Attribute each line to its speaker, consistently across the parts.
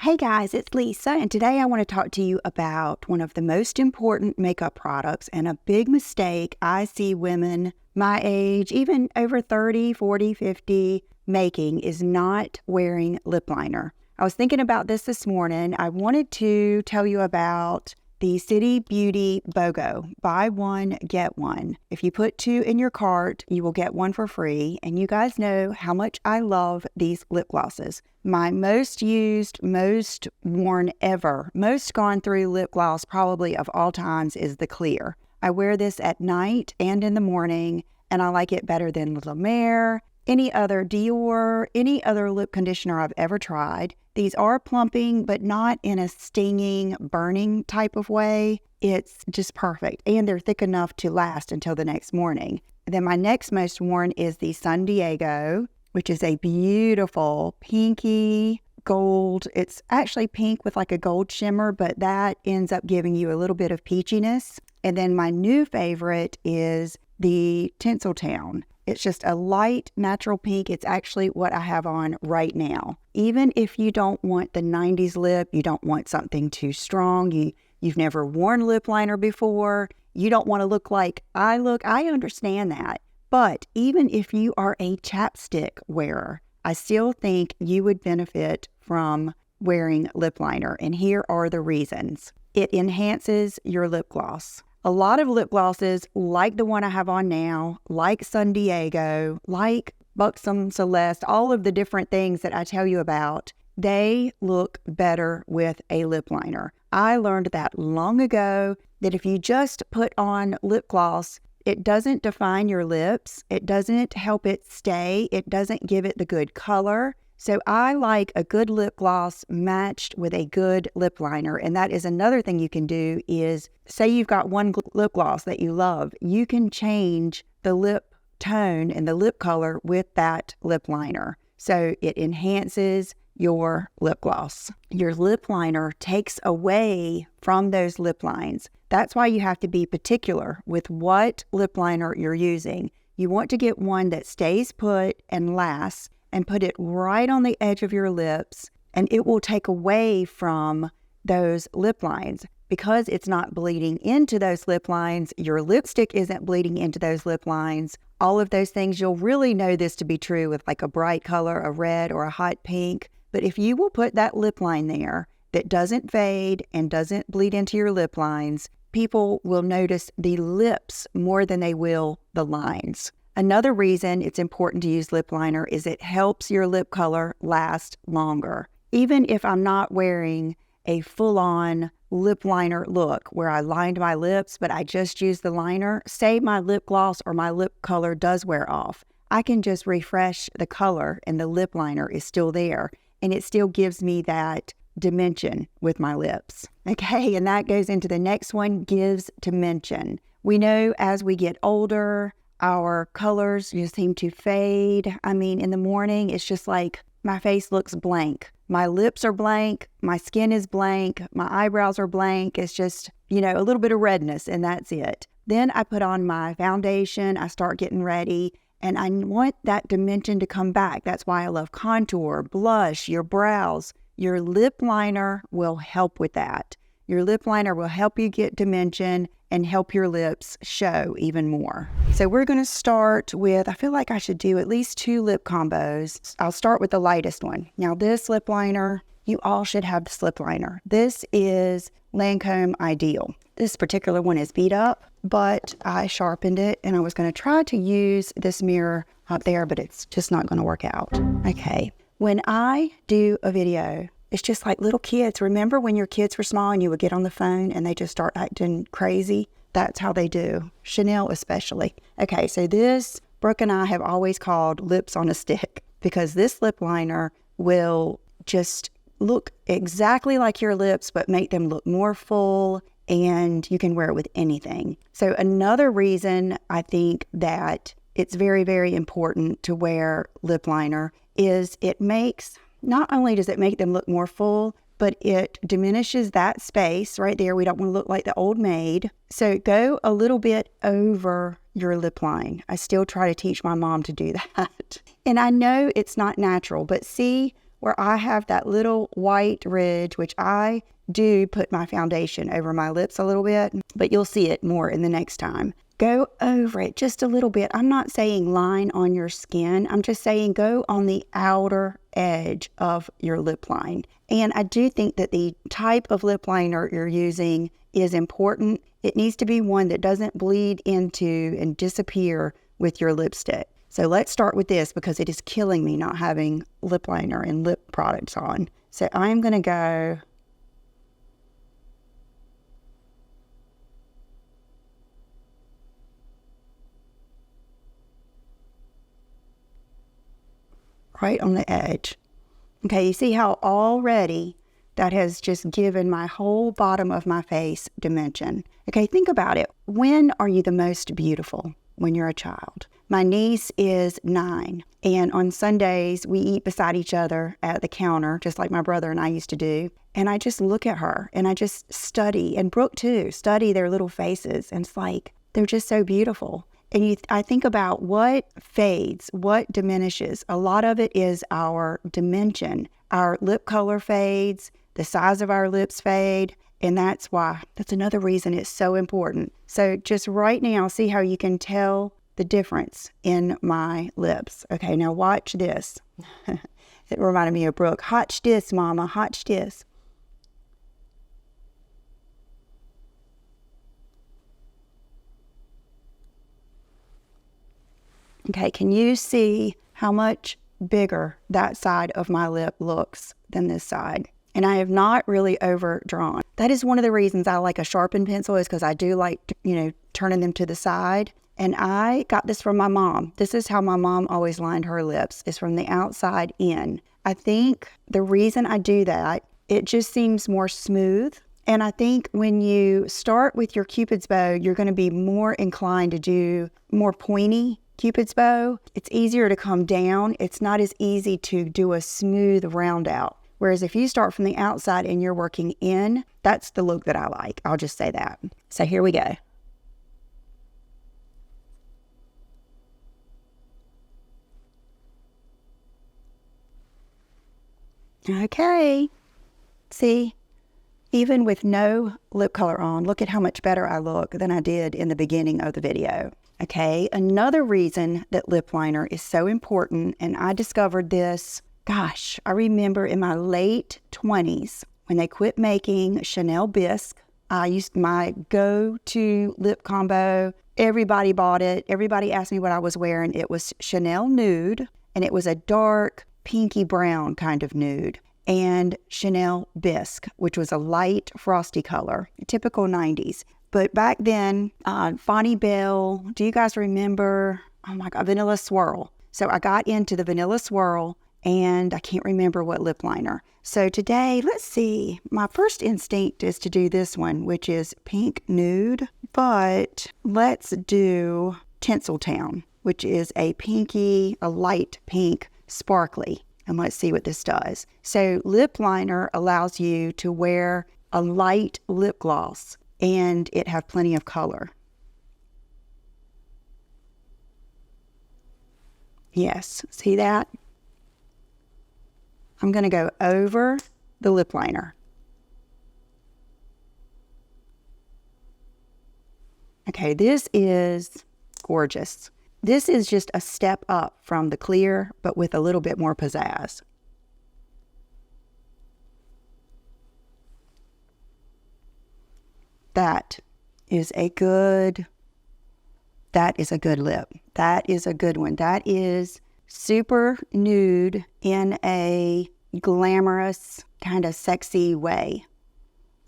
Speaker 1: Hey guys, it's Lisa, and today I want to talk to you about one of the most important makeup products and a big mistake I see women my age, even over 30, 40, 50, making is not wearing lip liner. I was thinking about this morning. I wanted to tell you about the City Beauty BOGO, buy one, get one. If you put 2 in your cart, you will get 1 for free. And you guys know how much I love these lip glosses. My most used, most worn ever, most gone through lip gloss probably of all times is the Clear. I wear this at night and in the morning, and I like it better than La Mer, any other Dior, any other lip conditioner I've ever tried. These are plumping, but not in a stinging, burning type of way. It's just perfect, and they're thick enough to last until the next morning. Then my next most worn is the San Diego, which is a beautiful pinky gold. It's actually pink with like a gold shimmer, but that ends up giving you a little bit of peachiness. And then my new favorite is the Tinsel. It's just a light natural pink. It's actually what I have on right now. Even if you don't want the 90s lip, you don't want something too strong, you've never worn lip liner before, you don't want to look like I look, I understand that. But even if you are a chapstick wearer, I still think you would benefit from wearing lip liner. And here are the reasons. It enhances your lip gloss. A lot of lip glosses, like the one I have on now, like San Diego, like Buxom Celeste, all of the different things that I tell you about, they look better with a lip liner. I learned that long ago, that if you just put on lip gloss, it doesn't define your lips, it doesn't help it stay, it doesn't give it the good color. So I like a good lip gloss matched with a good lip liner. And that is another thing you can do is, say you've got one lip gloss that you love, you can change the lip tone and the lip color with that lip liner. So it enhances your lip gloss. Your lip liner takes away from those lip lines. That's why you have to be particular with what lip liner you're using. You want to get one that stays put and lasts, and put it right on the edge of your lips, and it will take away from those lip lines. Because it's not bleeding into those lip lines, your lipstick isn't bleeding into those lip lines, all of those things. You'll really know this to be true with like a bright color, a red or a hot pink. But if you will put that lip line there that doesn't fade and doesn't bleed into your lip lines, people will notice the lips more than they will the lines. Another reason it's important to use lip liner is it helps your lip color last longer. Even if I'm not wearing a full-on lip liner look where I lined my lips, but I just used the liner, say my lip gloss or my lip color does wear off, I can just refresh the color and the lip liner is still there, and it still gives me that dimension with my lips. Okay, and that goes into the next one, gives dimension. We know as we get older, our colors just seem to fade. I mean, in the morning, it's just like my face looks blank. My lips are blank. My skin is blank. My eyebrows are blank. It's just, a little bit of redness, and that's it. Then I put on my foundation. I start getting ready, and I want that dimension to come back. That's why I love contour, blush, your brows. Your lip liner will help with that. Your lip liner will help you get dimension and help your lips show even more. So we're going to start with, I feel like I should do at least 2 lip combos. I'll start with the lightest one. Now this lip liner, you all should have this lip liner. This is Lancome Idyl. This particular one is beat up, but I sharpened it, and I was going to try to use this mirror up there, but it's just not going to work out. Okay, when I do a video, it's just like little kids. Remember when your kids were small and you would get on the phone and they just start acting crazy? That's how they do. Chanel especially. Okay, so this, Brooke and I have always called lips on a stick, because this lip liner will just look exactly like your lips, but make them look more full, and you can wear it with anything. So another reason I think that it's very, very important to wear lip liner is it makes, not only does it make them look more full, but it diminishes that space right there. We don't want to look like the old maid. So go a little bit over your lip line. I still try to teach my mom to do that. And I know it's not natural, but see where I have that little white ridge, which I do put my foundation over my lips a little bit, but you'll see it more in the next time. Go over it just a little bit. I'm not saying line on your skin. I'm just saying go on the outer edge of your lip line. And I do think that the type of lip liner you're using is important. It needs to be one that doesn't bleed into and disappear with your lipstick. So let's start with this because it is killing me not having lip liner and lip products on. So I'm going to go right on the edge. Okay, you see how already that has just given my whole bottom of my face dimension. Okay, think about it. When are you the most beautiful? When you're a child. My niece is 9, and on Sundays we eat beside each other at the counter, just like my brother and I used to do. And I just look at her and I just study, and Brooke too, study their little faces. And it's like, they're just so beautiful. And I think about what fades, what diminishes. A lot of it is our dimension. Our lip color fades, the size of our lips fade, and that's another reason it's so important. So just right now, see how you can tell the difference in my lips. Okay, now watch this. It reminded me of Brooke. Hotch this, mama, hotch this. Okay, can you see how much bigger that side of my lip looks than this side? And I have not really overdrawn. That is one of the reasons I like a sharpened pencil, is because I do like, turning them to the side. And I got this from my mom. This is how my mom always lined her lips, is from the outside in. I think the reason I do that, it just seems more smooth. And I think when you start with your Cupid's bow, you're going to be more inclined to do more pointy Cupid's bow. It's easier to come down. It's not as easy to do a smooth round out. Whereas if you start from the outside and you're working in, that's the look that I like. I'll just say that. So here we go. Okay. See, even with no lip color on, look at how much better I look than I did in the beginning of the video. Okay, another reason that lip liner is so important, and I discovered this, gosh, I remember in my late 20s when they quit making Chanel Bisque. I used my go-to lip combo. Everybody bought it. Everybody asked me what I was wearing. It was Chanel Nude, and it was a dark pinky brown kind of nude, and Chanel Bisque, which was a light frosty color, typical 90s. But back then, Bonnie Bell, do you guys remember? Oh my God, Vanilla Swirl. So I got into the Vanilla Swirl, and I can't remember what lip liner. So today, let's see. My first instinct is to do this one, which is Pink Nude. But let's do Tinsel Town, which is a light pink sparkly. And let's see what this does. So lip liner allows you to wear a light lip gloss and it have plenty of color. Yes, see that? I'm going to go over the lip liner. Okay, this is gorgeous. This is just a step up from the clear, but with a little bit more pizzazz. That is a good lip. That is a good one. That is super nude in a glamorous, kind of sexy way.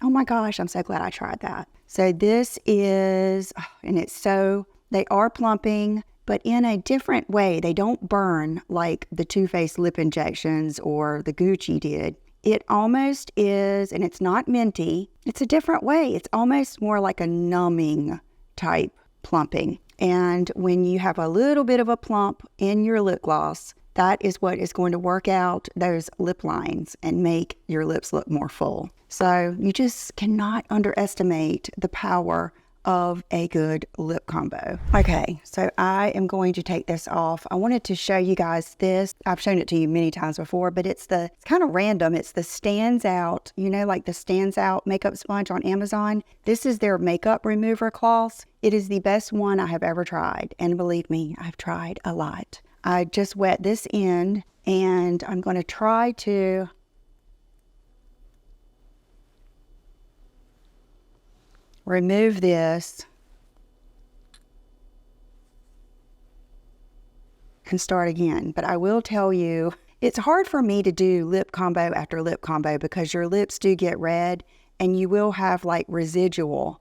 Speaker 1: Oh my gosh, I'm so glad I tried that. So this is, and they are plumping, but in a different way. They don't burn like the Too Faced lip injections or the Gucci did. It almost is, and it's not minty. It's a different way. It's almost more like a numbing type plumping. And when you have a little bit of a plump in your lip gloss, that is what is going to work out those lip lines and make your lips look more full. So you just cannot underestimate the power of a good lip combo. Okay, so I am going to take this off. I wanted to show you guys this. I've shown it to you many times before, but it's kind of random. It's the Stands Out, you know, like the Stands Out makeup sponge on Amazon. This is their makeup remover cloth. It is the best one I have ever tried. And believe me, I've tried a lot. I just wet this in and I'm going to try to remove this and start again. But I will tell you, it's hard for me to do lip combo after lip combo because your lips do get red and you will have like residual,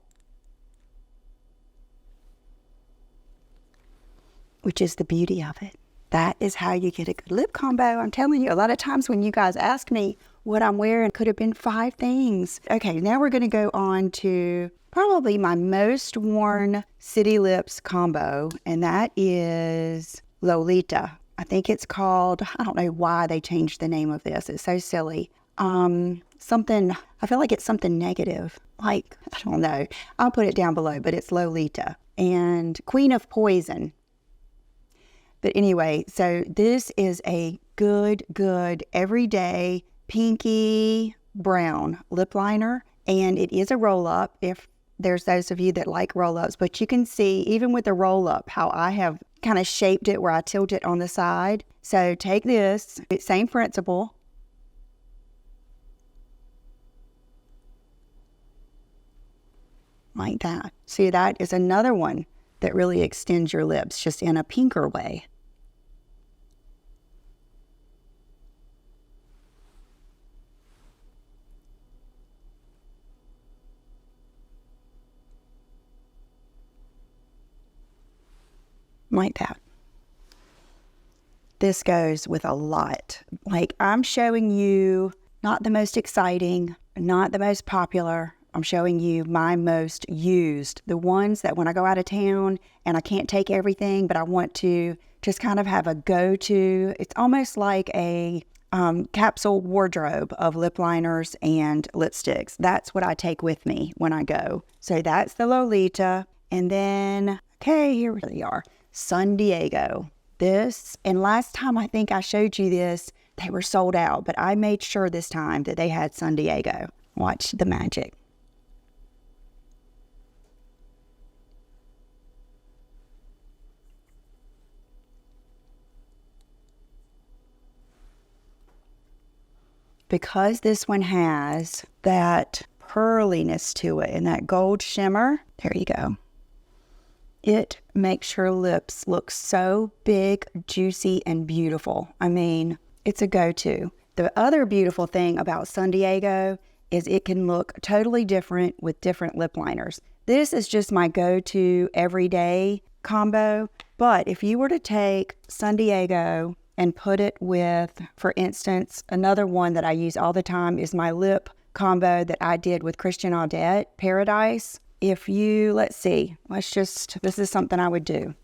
Speaker 1: which is the beauty of it. That is how you get a good lip combo. I'm telling you, a lot of times when you guys ask me what I'm wearing, it could have been 5 things. Okay, now we're going to go on to probably my most worn City Lips combo, and that is Lolita. I think it's called, I don't know why they changed the name of this. It's so silly. Something, I feel like it's something negative. Like, I don't know. I'll put it down below, but it's Lolita. And Queen of Poison. But anyway, so this is a good everyday pinky brown lip liner. And it is a roll-up if there's those of you that like roll-ups. But you can see, even with the roll-up, how I have kind of shaped it where I tilt it on the side. So take this, same principle. Like that. See, that is another one that really extends your lips, just in a pinker way. Like that. This goes with a lot. Like, I'm showing you not the most exciting, not the most popular. I'm showing you my most used, the ones that when I go out of town and I can't take everything, but I want to just kind of have a go-to. It's almost like a capsule wardrobe of lip liners and lipsticks. That's what I take with me when I go. So that's the Lolita. And then, okay, here we are. San Diego. This, and last time I think I showed you this, they were sold out, but I made sure this time that they had San Diego. Watch the magic. Because this one has that pearliness to it and that gold shimmer, there you go. It makes your lips look so big, juicy, and beautiful. I mean, it's a go-to. The other beautiful thing about San Diego is it can look totally different with different lip liners. This is just my go-to everyday combo, but if you were to take San Diego and put it with, for instance, another one that I use all the time is my lip combo that I did with Christian Audette, Paradise. If you, let's see, this is something I would do.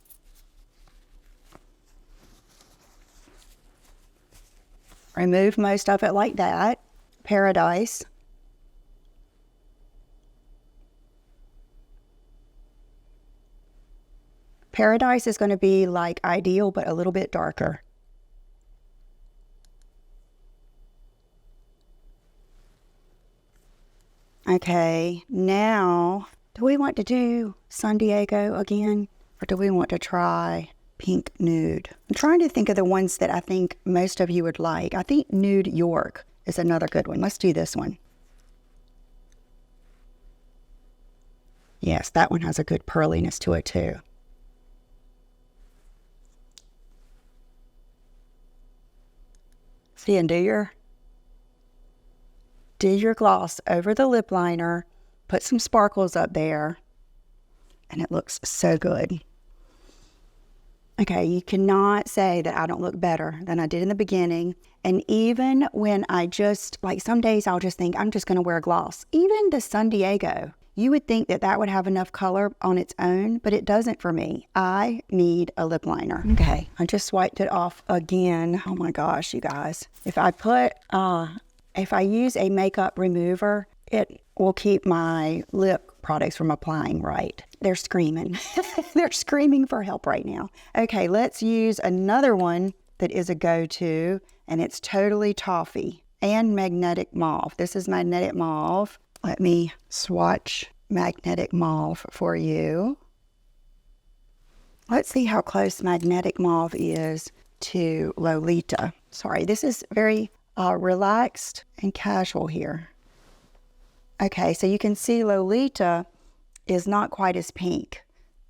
Speaker 1: Remove most of it like that. Paradise. Paradise is going to be like Idyl, but a little bit darker. Okay, now, do we want to do San Diego again? Or do we want to try Pink Nude? I'm trying to think of the ones that I think most of you would like. I think Nude York is another good one. Let's do this one. Yes, that one has a good pearliness to it too. See, and do your gloss over the lip liner, put some sparkles up there, and it looks so good. Okay, you cannot say that I don't look better than I did in the beginning. And even when I just, like some days I'll just think, I'm just going to wear gloss. Even the San Diego, you would think that that would have enough color on its own, but it doesn't for me. I need a lip liner. Okay, I just swiped it off again. Oh my gosh, you guys. If I use a makeup remover, it will keep my lip products from applying right. They're screaming. They're screaming for help right now. Okay, let's use another one that is a go-to, and it's Totally Toffee and Magnetic Mauve. This is Magnetic Mauve. Let me swatch Magnetic Mauve for you. Let's see how close Magnetic Mauve is to Lolita. Sorry, this is very relaxed and casual here. Okay, so you can see Lolita is not quite as pink.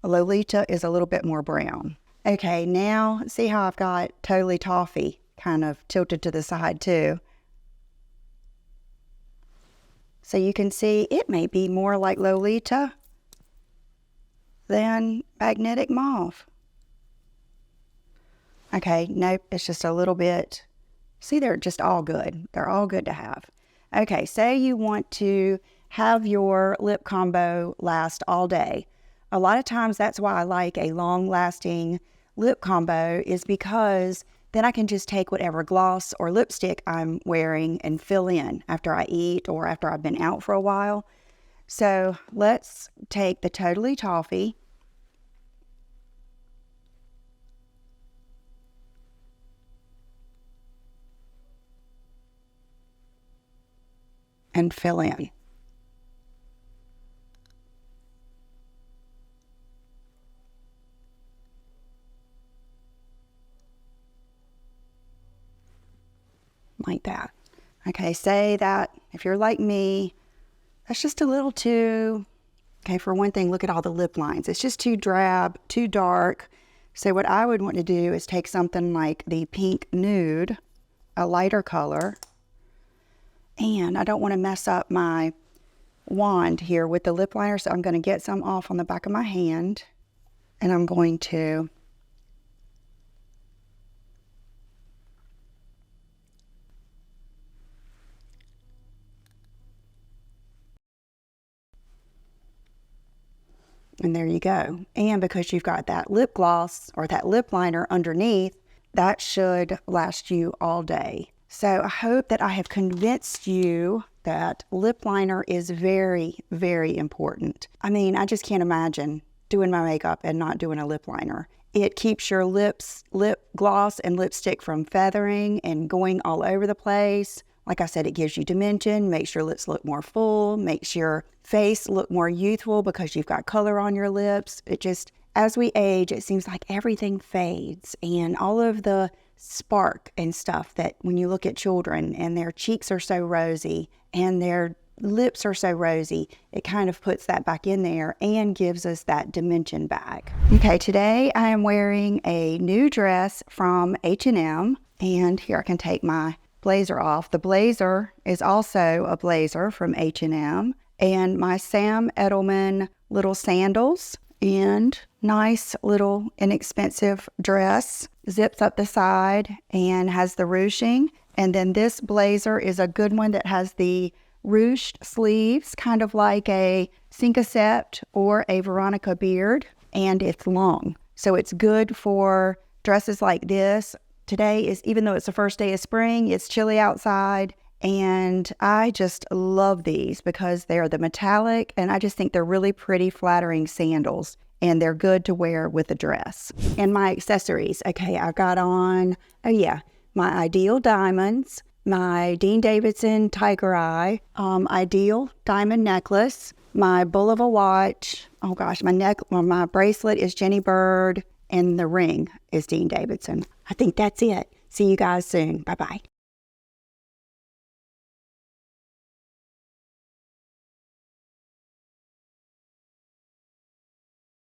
Speaker 1: Lolita is a little bit more brown. Okay, now see how I've got Totally Toffee kind of tilted to the side too. So you can see it may be more like Lolita than Magnetic Mauve. Okay, nope, it's just a little bit. See, they're just all good. They're all good to have. Okay, say you want to have your lip combo last all day. A lot of times that's why I like a long-lasting lip combo, is because then I can just take whatever gloss or lipstick I'm wearing and fill in after I eat or after I've been out for a while. So let's take the Totally Toffee. And fill in. Like that. Okay, say that if you're like me, that's just a little too, okay, for one thing, look at all the lip lines. It's just too drab, too dark. So what I would want to do is take something like the Pink Nude, a lighter color, and I don't want to mess up my wand here with the lip liner, so I'm going to get some off on the back of my hand, and I'm going to and there you go. And because you've got that lip gloss or that lip liner underneath, that should last you all day. So I hope that I have convinced you that lip liner is very, very important. I mean, I just can't imagine doing my makeup and not doing a lip liner. It keeps your lip gloss and lipstick from feathering and going all over the place. Like I said, it gives you dimension, makes your lips look more full, makes your face look more youthful because you've got color on your lips. It just, as we age, it seems like everything fades, and all of the spark and stuff that when you look at children and their cheeks are so rosy and their lips are so rosy, it kind of puts that back in there and gives us that dimension back. Okay, today I am wearing a new dress from H&M, and here I can take my blazer off. The blazer is also a blazer from H&M, and my Sam Edelman little sandals, and nice little inexpensive dress, zips up the side and has the ruching. And then this blazer is a good one that has the ruched sleeves, kind of like a Cinquecert or a Veronica Beard, and it's long. So it's good for dresses like this. Today is, even though it's the first day of spring, it's chilly outside, and I just love these because they're the metallic, and I just think they're really pretty, flattering sandals, and they're good to wear with a dress. And my accessories, okay, I got on, oh yeah, my Idyl Diamonds, my Dean Davidson Tiger Eye, Idyl diamond necklace, my bull of a watch, oh gosh, my bracelet is Jenny Bird, and the ring is Dean Davidson. I think that's it. See you guys soon. Bye-bye.